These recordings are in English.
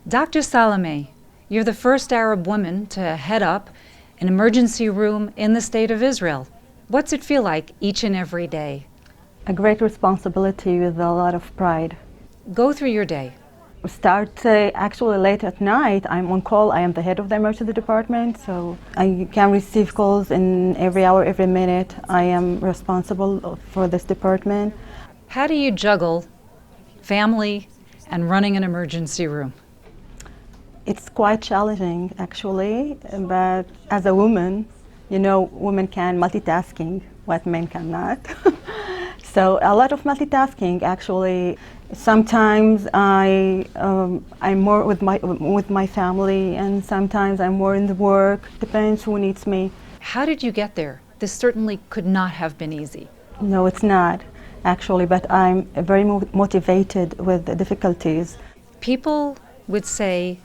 Dr. Salameh, you're the first Arab woman to head up an emergency room in the state of Israel. What's it feel like each and every day? A great responsibility with a lot of pride. Go through your day. We start actually late at night. I'm on call. I am the head of the emergency department, so I can receive calls in every hour, every minute. I am responsible for this department. How do you juggle family and running an emergency room? It's quite challenging, actually, but as a woman, you know, women can multitasking, what men cannot. So a lot of multitasking, actually. Sometimes I'm more with my family, and sometimes I'm more in the work. Depends who needs me. How did you get there? This certainly could not have been easy. No, it's not, actually, but I'm very motivated with the difficulties. People would say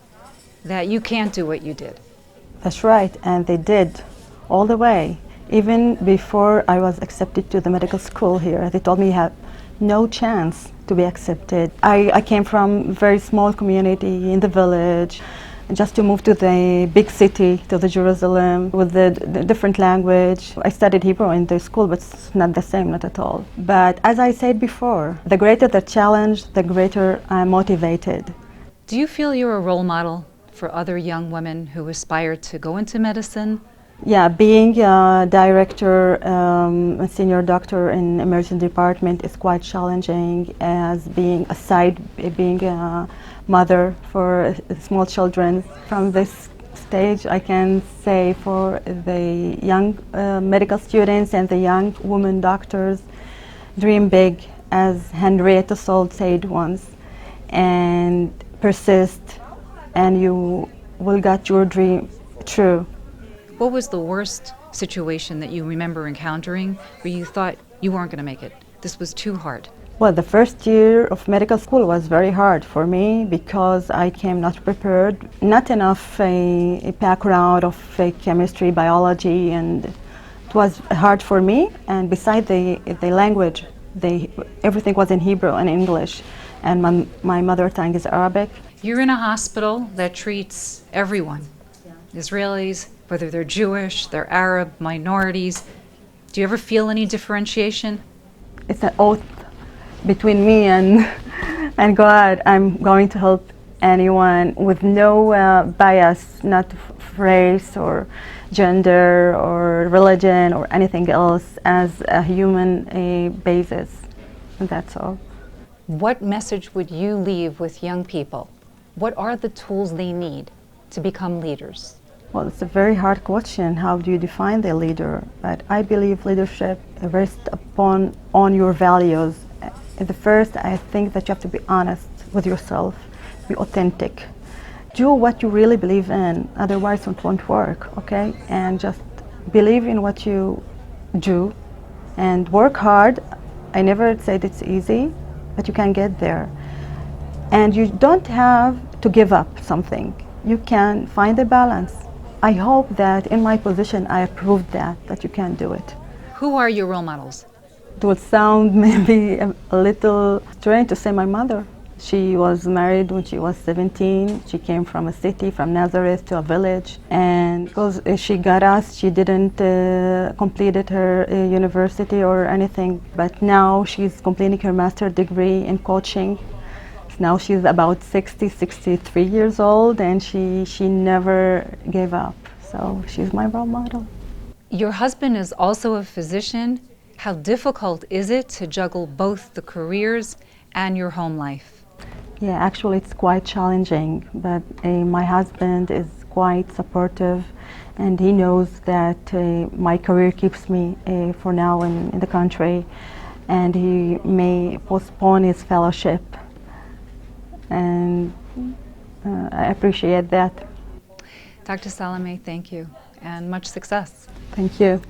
that you can't do what you did. That's right, and they did, all the way. Even before I was accepted to the medical school here, they told me you have no chance to be accepted. I came from a very small community in the village, just to move to the big city, to the Jerusalem, with the different language. I studied Hebrew in the school, but it's not the same, not at all. But as I said before, the greater the challenge, the greater I'm motivated. Do you feel you're a role model for other young women who aspire to go into medicine? Yeah, being a director, a senior doctor in emergency department is quite challenging, as being a mother for small children. From this stage, I can say for the young medical students and the young women doctors, dream big, as Henrietta Salt said once, and persist, and you will get your dream true. What was the worst situation that you remember encountering where you thought you weren't going to make it? This was too hard. Well, the first year of medical school was very hard for me because I came not prepared, not enough a background of chemistry, biology, and it was hard for me. And besides the language, everything was in Hebrew and English, and my mother tongue is Arabic. You're in a hospital that treats everyone, Israelis, whether they're Jewish, they're Arab, minorities. Do you ever feel any differentiation? It's an oath between me and God. I'm going to help anyone with no bias, not race or gender or religion or anything else, as a human basis. And that's all. What message would you leave with young people? What are the tools they need to become leaders? Well, it's a very hard question. How do you define the leader? But I believe leadership rests on your values. The first, I think that you have to be honest with yourself, be authentic. Do what you really believe in, otherwise it won't work, okay? And just believe in what you do and work hard. I never said it's easy, but you can get there. And you don't have to give up something. You can find a balance. I hope that in my position I proved that you can do it. Who are your role models? It would sound maybe a little strange to say my mother. She was married when she was 17. She came from a city, from Nazareth to a village. And because she got us, she didn't completed her university or anything. But now she's completing her master's degree in coaching. Now she's about 63 years old, and she never gave up. So she's my role model. Your husband is also a physician. How difficult is it to juggle both the careers and your home life? Yeah, actually it's quite challenging, but my husband is quite supportive, and he knows that my career keeps me for now in the country, and he may postpone his fellowship. And I appreciate that. Dr. Salameh, thank you, and much success. Thank you.